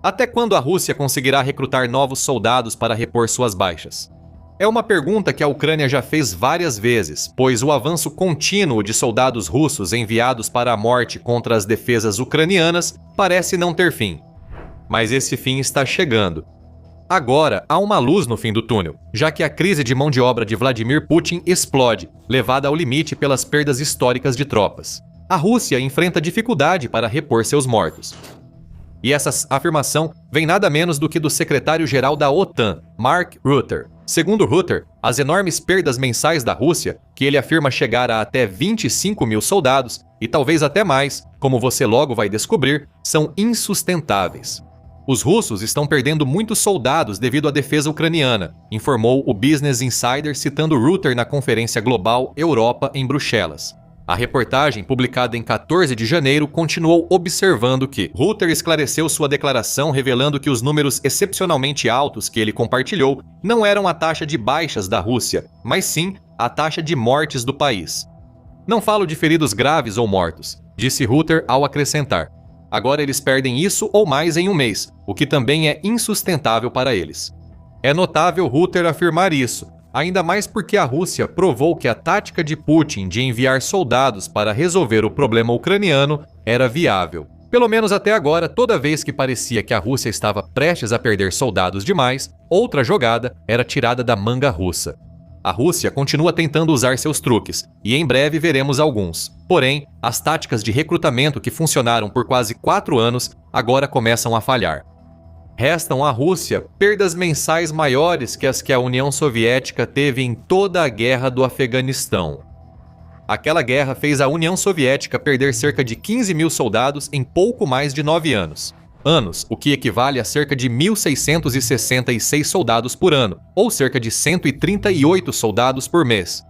Até quando a Rússia conseguirá recrutar novos soldados para repor suas baixas? É uma pergunta que a Ucrânia já fez várias vezes, pois o avanço contínuo de soldados russos enviados para a morte contra as defesas ucranianas parece não ter fim. Mas esse fim está chegando. Agora, há uma luz no fim do túnel, já que a crise de mão de obra de Vladimir Putin explode, levada ao limite pelas perdas históricas de tropas. A Rússia enfrenta dificuldade para repor seus mortos. E essa afirmação vem nada menos do que do secretário-geral da OTAN, Mark Rutte. Segundo Rutte, as enormes perdas mensais da Rússia, que ele afirma chegar a até 25 mil soldados, e talvez até mais, como você logo vai descobrir, são insustentáveis. Os russos estão perdendo muitos soldados devido à defesa ucraniana, informou o Business Insider citando Rutte na Conferência Global Europa em Bruxelas. A reportagem, publicada em 14 de janeiro, continuou observando que Rutte esclareceu sua declaração revelando que os números excepcionalmente altos que ele compartilhou não eram a taxa de baixas da Rússia, mas sim a taxa de mortes do país. Não falo de feridos graves ou mortos, disse Rutte ao acrescentar. Agora eles perdem isso ou mais em um mês, o que também é insustentável para eles. É notável Rutte afirmar isso, ainda mais porque a Rússia provou que a tática de Putin de enviar soldados para resolver o problema ucraniano era viável. Pelo menos até agora, toda vez que parecia que a Rússia estava prestes a perder soldados demais, outra jogada era tirada da manga russa. A Rússia continua tentando usar seus truques, e em breve veremos alguns. Porém, as táticas de recrutamento que funcionaram por quase 4 anos agora começam a falhar. Restam à Rússia perdas mensais maiores que as que a União Soviética teve em toda a guerra do Afeganistão. Aquela guerra fez a União Soviética perder cerca de 15 mil soldados em pouco mais de 9 anos. O que equivale a cerca de 1.666 soldados por ano, ou cerca de 138 soldados por mês.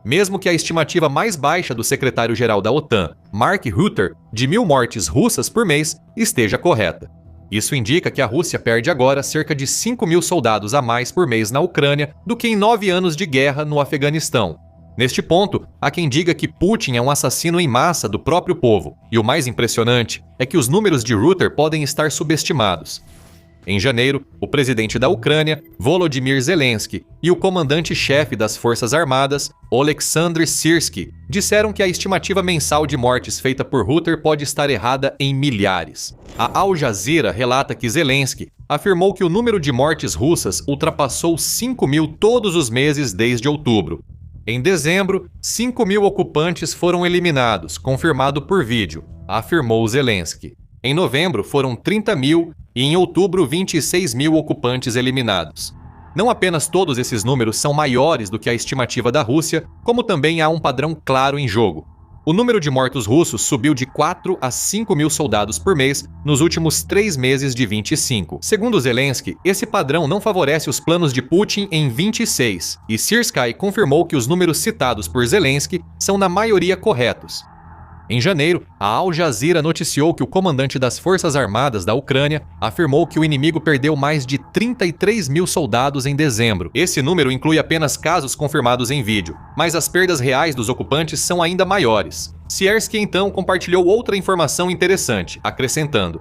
Mesmo que a estimativa mais baixa do secretário-geral da OTAN, Mark Rutte, de 1.000 mortes russas por mês, esteja correta. Isso indica que a Rússia perde agora cerca de 5 mil soldados a mais por mês na Ucrânia do que em 9 anos de guerra no Afeganistão. Neste ponto, há quem diga que Putin é um assassino em massa do próprio povo, e o mais impressionante é que os números de Rutte podem estar subestimados. Em janeiro, o presidente da Ucrânia, Volodymyr Zelensky, e o comandante-chefe das Forças Armadas, Oleksandr Syrskyi, disseram que a estimativa mensal de mortes feita por Rutte pode estar errada em milhares. A Al Jazeera relata que Zelensky afirmou que o número de mortes russas ultrapassou 5 mil todos os meses desde outubro. Em dezembro, 5 mil ocupantes foram eliminados, confirmado por vídeo, afirmou Zelensky. Em novembro, foram 30 mil e em outubro, 26 mil ocupantes eliminados. Não apenas todos esses números são maiores do que a estimativa da Rússia, como também há um padrão claro em jogo. O número de mortos russos subiu de 4 a 5 mil soldados por mês nos últimos 3 meses de 25. Segundo Zelensky, esse padrão não favorece os planos de Putin em 26, e Syrskyi confirmou que os números citados por Zelensky são na maioria corretos. Em janeiro, a Al Jazeera noticiou que o comandante das Forças Armadas da Ucrânia afirmou que o inimigo perdeu mais de 33 mil soldados em dezembro. Esse número inclui apenas casos confirmados em vídeo, mas as perdas reais dos ocupantes são ainda maiores. Syrskyi então compartilhou outra informação interessante, acrescentando: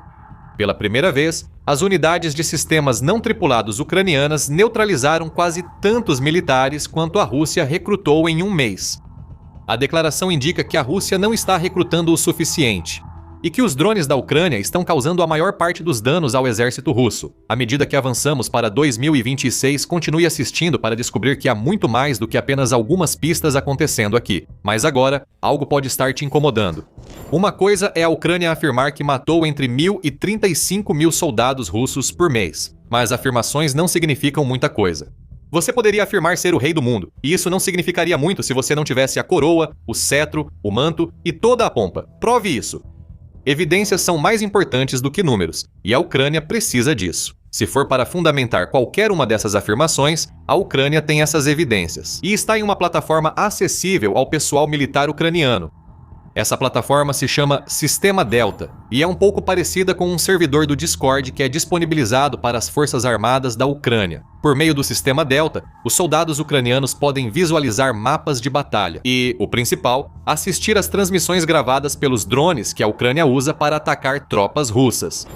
pela primeira vez, as unidades de sistemas não tripulados ucranianas neutralizaram quase tantos militares quanto a Rússia recrutou em um mês. A declaração indica que a Rússia não está recrutando o suficiente e que os drones da Ucrânia estão causando a maior parte dos danos ao exército russo. À medida que avançamos para 2026, continue assistindo para descobrir que há muito mais do que apenas algumas pistas acontecendo aqui. Mas agora, algo pode estar te incomodando. Uma coisa é a Ucrânia afirmar que matou entre 1.000 e 35 mil soldados russos por mês, mas afirmações não significam muita coisa. Você poderia afirmar ser o rei do mundo, e isso não significaria muito se você não tivesse a coroa, o cetro, o manto e toda a pompa. Prove isso. Evidências são mais importantes do que números, e a Ucrânia precisa disso. Se for para fundamentar qualquer uma dessas afirmações, a Ucrânia tem essas evidências, e está em uma plataforma acessível ao pessoal militar ucraniano. Essa plataforma se chama Sistema Delta e é um pouco parecida com um servidor do Discord que é disponibilizado para as Forças Armadas da Ucrânia. Por meio do Sistema Delta, os soldados ucranianos podem visualizar mapas de batalha e, o principal, assistir às transmissões gravadas pelos drones que a Ucrânia usa para atacar tropas russas.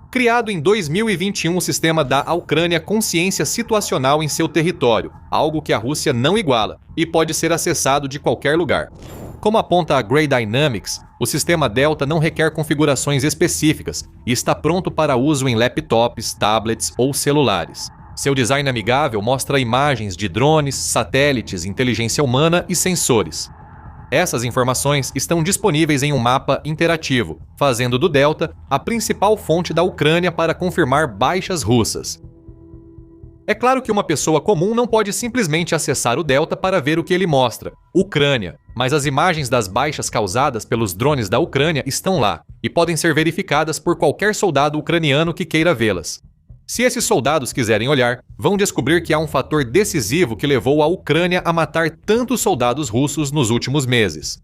Criado em 2021, o sistema dá à Ucrânia consciência situacional em seu território, algo que a Rússia não iguala, e pode ser acessado de qualquer lugar. Como aponta a Gray Dynamics, o sistema Delta não requer configurações específicas e está pronto para uso em laptops, tablets ou celulares. Seu design amigável mostra imagens de drones, satélites, inteligência humana e sensores. Essas informações estão disponíveis em um mapa interativo, fazendo do Delta a principal fonte da Ucrânia para confirmar baixas russas. É claro que uma pessoa comum não pode simplesmente acessar o Delta para ver o que ele mostra, Ucrânia, mas as imagens das baixas causadas pelos drones da Ucrânia estão lá e podem ser verificadas por qualquer soldado ucraniano que queira vê-las. Se esses soldados quiserem olhar, vão descobrir que há um fator decisivo que levou a Ucrânia a matar tantos soldados russos nos últimos meses.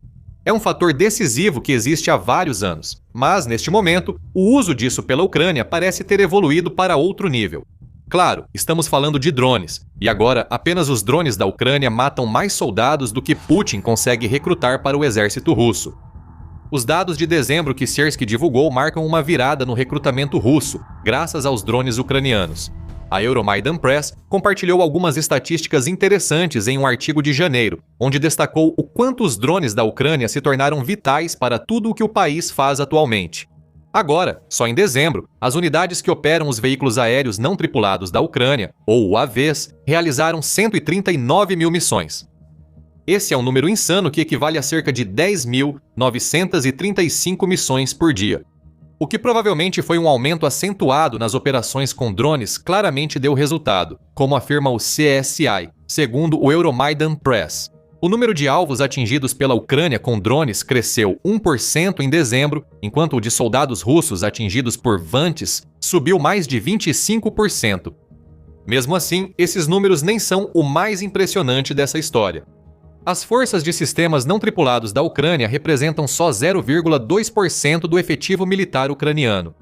É um fator decisivo que existe há vários anos, mas, neste momento, o uso disso pela Ucrânia parece ter evoluído para outro nível. Claro, estamos falando de drones, e agora apenas os drones da Ucrânia matam mais soldados do que Putin consegue recrutar para o exército russo. Os dados de dezembro que Siersky divulgou marcam uma virada no recrutamento russo, graças aos drones ucranianos. A Euromaidan Press compartilhou algumas estatísticas interessantes em um artigo de janeiro, onde destacou o quanto os drones da Ucrânia se tornaram vitais para tudo o que o país faz atualmente. Agora, só em dezembro, as unidades que operam os veículos aéreos não tripulados da Ucrânia, ou UAVs, realizaram 139 mil missões. Esse é um número insano que equivale a cerca de 10.935 missões por dia. O que provavelmente foi um aumento acentuado nas operações com drones claramente deu resultado, como afirma o CSI, segundo o Euromaidan Press. O número de alvos atingidos pela Ucrânia com drones cresceu 1% em dezembro, enquanto o de soldados russos atingidos por Vantes subiu mais de 25%. Mesmo assim, esses números nem são o mais impressionante dessa história. As forças de sistemas não tripulados da Ucrânia representam só 0,2% do efetivo militar ucraniano.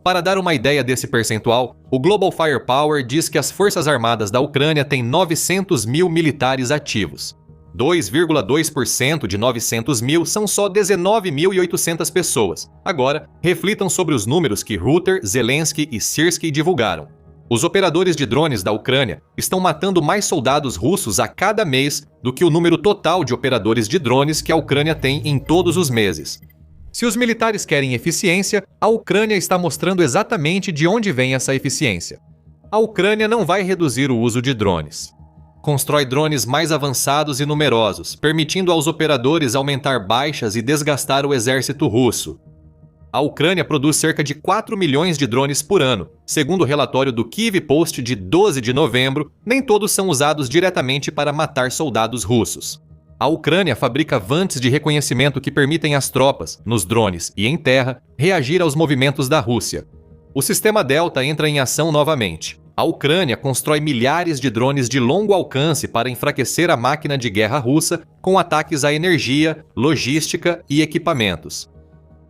Para dar uma ideia desse percentual, o Global Firepower diz que as Forças Armadas da Ucrânia têm 900 mil militares ativos. 2,2% de 900 mil são só 19.800 pessoas. Agora, reflitam sobre os números que Rutter, Zelensky e Siersky divulgaram. Os operadores de drones da Ucrânia estão matando mais soldados russos a cada mês do que o número total de operadores de drones que a Ucrânia tem em todos os meses. Se os militares querem eficiência, a Ucrânia está mostrando exatamente de onde vem essa eficiência. A Ucrânia não vai reduzir o uso de drones. Constrói drones mais avançados e numerosos, permitindo aos operadores aumentar baixas e desgastar o exército russo. A Ucrânia produz cerca de 4 milhões de drones por ano. Segundo o relatório do Kyiv Post de 12 de novembro, nem todos são usados diretamente para matar soldados russos. A Ucrânia fabrica vantes de reconhecimento que permitem às tropas, nos drones e em terra, reagir aos movimentos da Rússia. O sistema Delta entra em ação novamente. A Ucrânia constrói milhares de drones de longo alcance para enfraquecer a máquina de guerra russa com ataques à energia, logística e equipamentos.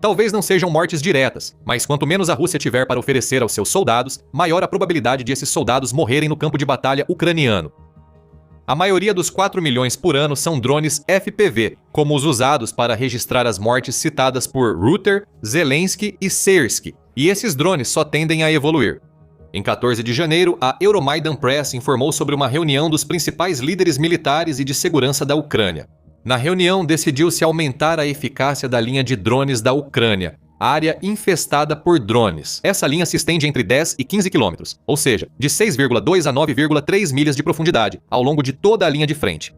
Talvez não sejam mortes diretas, mas quanto menos a Rússia tiver para oferecer aos seus soldados, maior a probabilidade de esses soldados morrerem no campo de batalha ucraniano. A maioria dos 4 milhões por ano são drones FPV, como os usados para registrar as mortes citadas por Rutter, Zelensky e Siersky, e esses drones só tendem a evoluir. Em 14 de janeiro, a Euromaidan Press informou sobre uma reunião dos principais líderes militares e de segurança da Ucrânia. Na reunião, decidiu-se aumentar a eficácia da linha de drones da Ucrânia, área infestada por drones. Essa linha se estende entre 10 e 15 quilômetros, ou seja, de 6,2 a 9,3 milhas de profundidade, ao longo de toda a linha de frente.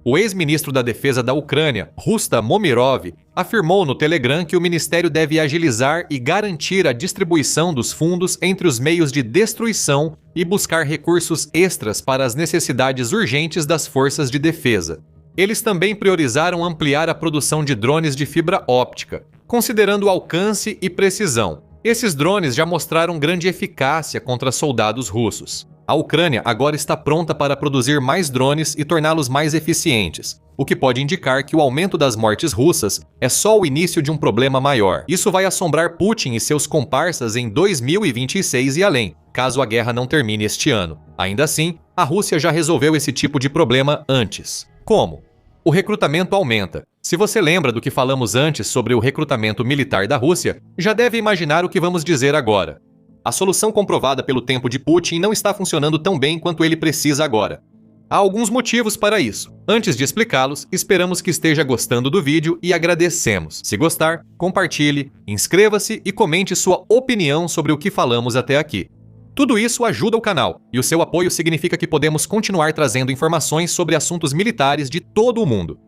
O ex-ministro da Defesa da Ucrânia, Rustam Momirov, afirmou no Telegram que o ministério deve agilizar e garantir a distribuição dos fundos entre os meios de destruição e buscar recursos extras para as necessidades urgentes das forças de defesa. Eles também priorizaram ampliar a produção de drones de fibra óptica, considerando alcance e precisão. Esses drones já mostraram grande eficácia contra soldados russos. A Ucrânia agora está pronta para produzir mais drones e torná-los mais eficientes, o que pode indicar que o aumento das mortes russas é só o início de um problema maior. Isso vai assombrar Putin e seus comparsas em 2026 e além, caso a guerra não termine este ano. Ainda assim, a Rússia já resolveu esse tipo de problema antes. Como? O recrutamento aumenta. Se você lembra do que falamos antes sobre o recrutamento militar da Rússia, já deve imaginar o que vamos dizer agora. A solução comprovada pelo tempo de Putin não está funcionando tão bem quanto ele precisa agora. Há alguns motivos para isso. Antes de explicá-los, esperamos que esteja gostando do vídeo e agradecemos. Se gostar, compartilhe, inscreva-se e comente sua opinião sobre o que falamos até aqui. Tudo isso ajuda o canal, e o seu apoio significa que podemos continuar trazendo informações sobre assuntos militares de todo o mundo.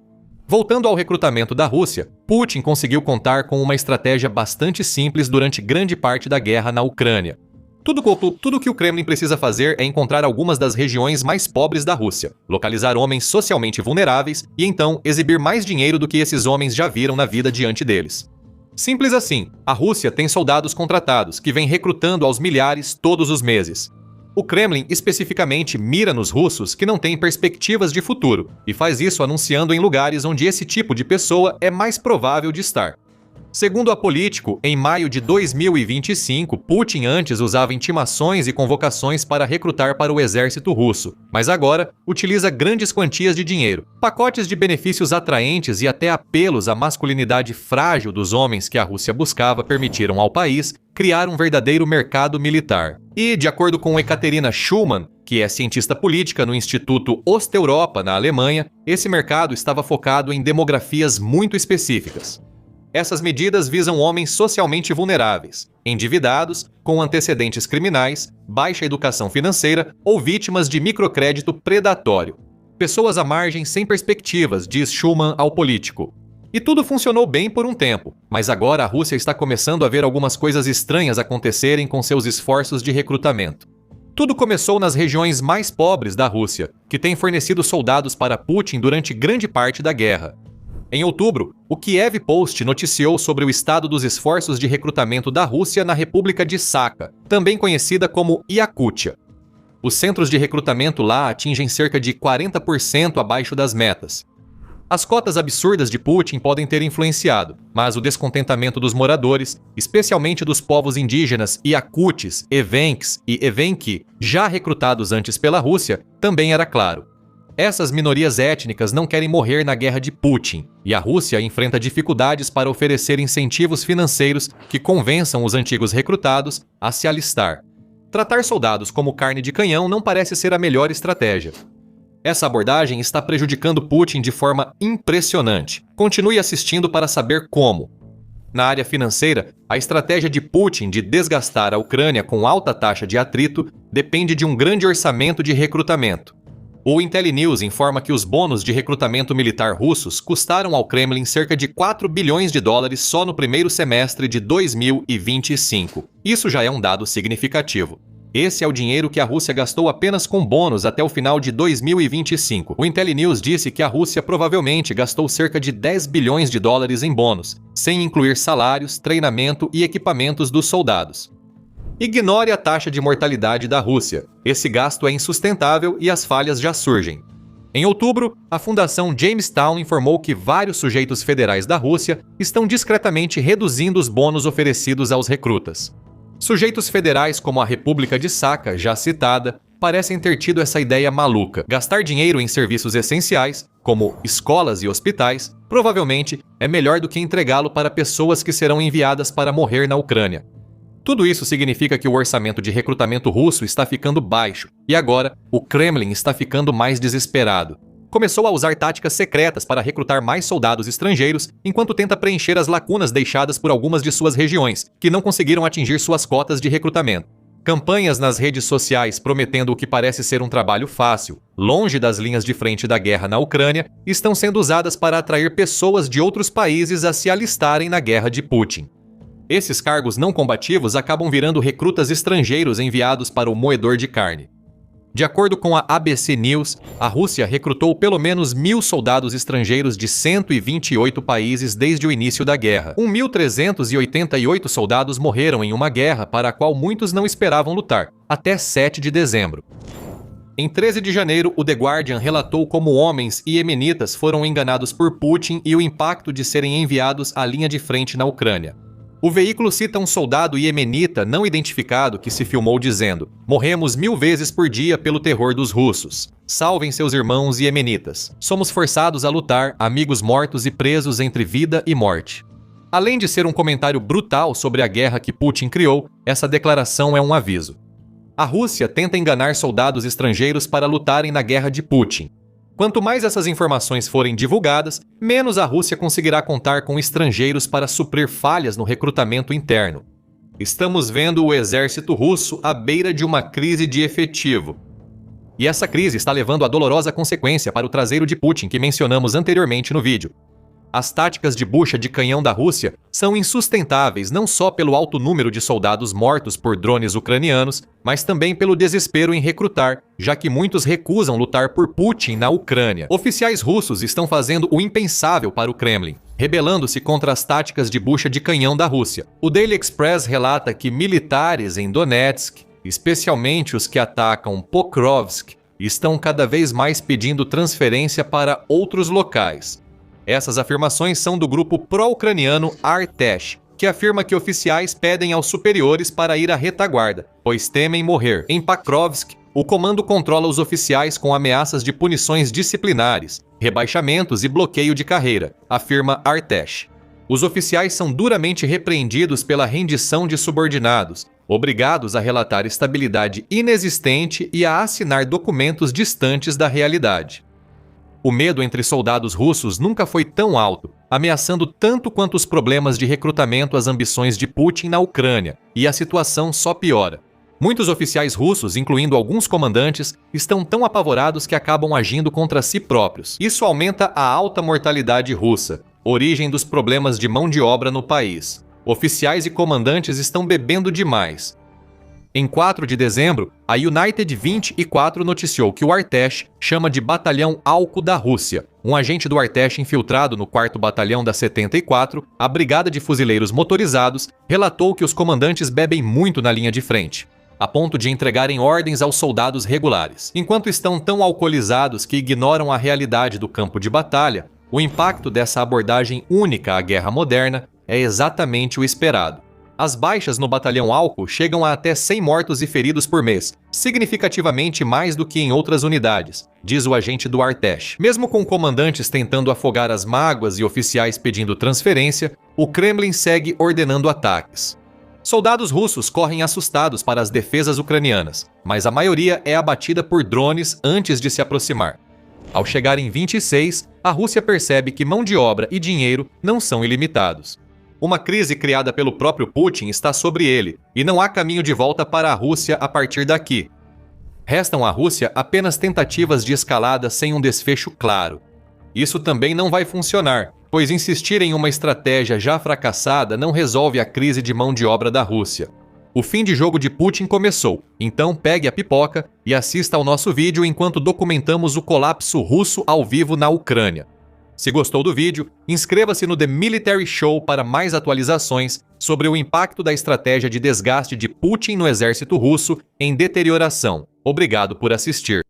Voltando ao recrutamento da Rússia, Putin conseguiu contar com uma estratégia bastante simples durante grande parte da guerra na Ucrânia. Tudo que o Kremlin precisa fazer é encontrar algumas das regiões mais pobres da Rússia, localizar homens socialmente vulneráveis e então exibir mais dinheiro do que esses homens já viram na vida diante deles. Simples assim, a Rússia tem soldados contratados que vem recrutando aos milhares todos os meses. O Kremlin especificamente mira nos russos que não têm perspectivas de futuro e faz isso anunciando em lugares onde esse tipo de pessoa é mais provável de estar. Segundo a Politico, em maio de 2025, Putin antes usava intimações e convocações para recrutar para o exército russo, mas agora utiliza grandes quantias de dinheiro, pacotes de benefícios atraentes e até apelos à masculinidade frágil dos homens que a Rússia buscava permitiram ao país criar um verdadeiro mercado militar. E, de acordo com Ekaterina Schumann, que é cientista política no Instituto Osteuropa, na Alemanha, esse mercado estava focado em demografias muito específicas. Essas medidas visam homens socialmente vulneráveis, endividados, com antecedentes criminais, baixa educação financeira ou vítimas de microcrédito predatório. Pessoas à margem sem perspectivas, diz Schumann ao Político. E tudo funcionou bem por um tempo, mas agora a Rússia está começando a ver algumas coisas estranhas acontecerem com seus esforços de recrutamento. Tudo começou nas regiões mais pobres da Rússia, que têm fornecido soldados para Putin durante grande parte da guerra. Em outubro, o Kiev Post noticiou sobre o estado dos esforços de recrutamento da Rússia na República de Sakha, também conhecida como Iacútia. Os centros de recrutamento lá atingem cerca de 40% abaixo das metas. As cotas absurdas de Putin podem ter influenciado, mas o descontentamento dos moradores, especialmente dos povos indígenas Iacutes, Evenks e Evenki, já recrutados antes pela Rússia, também era claro. Essas minorias étnicas não querem morrer na guerra de Putin, e a Rússia enfrenta dificuldades para oferecer incentivos financeiros que convençam os antigos recrutados a se alistar. Tratar soldados como carne de canhão não parece ser a melhor estratégia. Essa abordagem está prejudicando Putin de forma impressionante. Continue assistindo para saber como. Na área financeira, a estratégia de Putin de desgastar a Ucrânia com alta taxa de atrito depende de um grande orçamento de recrutamento. O Intellinews informa que os bônus de recrutamento militar russos custaram ao Kremlin cerca de 4 bilhões de dólares só no primeiro semestre de 2025. Isso já é um dado significativo. Esse é o dinheiro que a Rússia gastou apenas com bônus até o final de 2025. O Intellinews disse que a Rússia provavelmente gastou cerca de 10 bilhões de dólares em bônus, sem incluir salários, treinamento e equipamentos dos soldados. Ignore a taxa de mortalidade da Rússia. Esse gasto é insustentável e as falhas já surgem. Em outubro, a Fundação Jamestown informou que vários sujeitos federais da Rússia estão discretamente reduzindo os bônus oferecidos aos recrutas. Sujeitos federais como a República de Sakha, já citada, parecem ter tido essa ideia maluca. Gastar dinheiro em serviços essenciais, como escolas e hospitais, provavelmente é melhor do que entregá-lo para pessoas que serão enviadas para morrer na Ucrânia. Tudo isso significa que o orçamento de recrutamento russo está ficando baixo, e agora o Kremlin está ficando mais desesperado. Começou a usar táticas secretas para recrutar mais soldados estrangeiros, enquanto tenta preencher as lacunas deixadas por algumas de suas regiões, que não conseguiram atingir suas cotas de recrutamento. Campanhas nas redes sociais prometendo o que parece ser um trabalho fácil, longe das linhas de frente da guerra na Ucrânia, estão sendo usadas para atrair pessoas de outros países a se alistarem na guerra de Putin. Esses cargos não combativos acabam virando recrutas estrangeiros enviados para o moedor de carne. De acordo com a ABC News, a Rússia recrutou pelo menos 1.000 soldados estrangeiros de 128 países desde o início da guerra. 1.388 soldados morreram em uma guerra para a qual muitos não esperavam lutar, até 7 de dezembro. Em 13 de janeiro, o The Guardian relatou como homens iemenitas foram enganados por Putin e o impacto de serem enviados à linha de frente na Ucrânia. O veículo cita um soldado iemenita não identificado que se filmou dizendo: "Morremos 1000 vezes por dia pelo terror dos russos. Salvem seus irmãos iemenitas. Somos forçados a lutar, amigos mortos e presos entre vida e morte." Além de ser um comentário brutal sobre a guerra que Putin criou, essa declaração é um aviso. A Rússia tenta enganar soldados estrangeiros para lutarem na guerra de Putin. Quanto mais essas informações forem divulgadas, menos a Rússia conseguirá contar com estrangeiros para suprir falhas no recrutamento interno. Estamos vendo o exército russo à beira de uma crise de efetivo. E essa crise está levando a dolorosa consequência para o traseiro de Putin que mencionamos anteriormente no vídeo. As táticas de bucha de canhão da Rússia são insustentáveis não só pelo alto número de soldados mortos por drones ucranianos, mas também pelo desespero em recrutar, já que muitos recusam lutar por Putin na Ucrânia. Oficiais russos estão fazendo o impensável para o Kremlin, rebelando-se contra as táticas de bucha de canhão da Rússia. O Daily Express relata que militares em Donetsk, especialmente os que atacam Pokrovsk, estão cada vez mais pedindo transferência para outros locais. Essas afirmações são do grupo pró-ucraniano Artesh, que afirma que oficiais pedem aos superiores para ir à retaguarda, pois temem morrer. Em Pokrovsk, o comando controla os oficiais com ameaças de punições disciplinares, rebaixamentos e bloqueio de carreira, afirma Artesh. Os oficiais são duramente repreendidos pela rendição de subordinados, obrigados a relatar estabilidade inexistente e a assinar documentos distantes da realidade. O medo entre soldados russos nunca foi tão alto, ameaçando tanto quanto os problemas de recrutamento às ambições de Putin na Ucrânia, e a situação só piora. Muitos oficiais russos, incluindo alguns comandantes, estão tão apavorados que acabam agindo contra si próprios. Isso aumenta a alta mortalidade russa, origem dos problemas de mão de obra no país. Oficiais e comandantes estão bebendo demais. Em 4 de dezembro, a United 24 noticiou que o Artesh chama de Batalhão Álcool da Rússia. Um agente do Artesh infiltrado no 4º Batalhão da 74, a Brigada de Fuzileiros Motorizados, relatou que os comandantes bebem muito na linha de frente, a ponto de entregarem ordens aos soldados regulares. Enquanto estão tão alcoolizados que ignoram a realidade do campo de batalha, o impacto dessa abordagem única à guerra moderna é exatamente o esperado. As baixas no batalhão Álcool chegam a até 100 mortos e feridos por mês, significativamente mais do que em outras unidades, diz o agente do Artesh. Mesmo com comandantes tentando afogar as mágoas e oficiais pedindo transferência, o Kremlin segue ordenando ataques. Soldados russos correm assustados para as defesas ucranianas, mas a maioria é abatida por drones antes de se aproximar. Ao chegar em 26, a Rússia percebe que mão de obra e dinheiro não são ilimitados. Uma crise criada pelo próprio Putin está sobre ele, e não há caminho de volta para a Rússia a partir daqui. Restam à Rússia apenas tentativas de escalada sem um desfecho claro. Isso também não vai funcionar, pois insistir em uma estratégia já fracassada não resolve a crise de mão de obra da Rússia. O fim de jogo de Putin começou, então pegue a pipoca e assista ao nosso vídeo enquanto documentamos o colapso russo ao vivo na Ucrânia. Se gostou do vídeo, inscreva-se no The Military Show para mais atualizações sobre o impacto da estratégia de desgaste de Putin no exército russo em deterioração. Obrigado por assistir.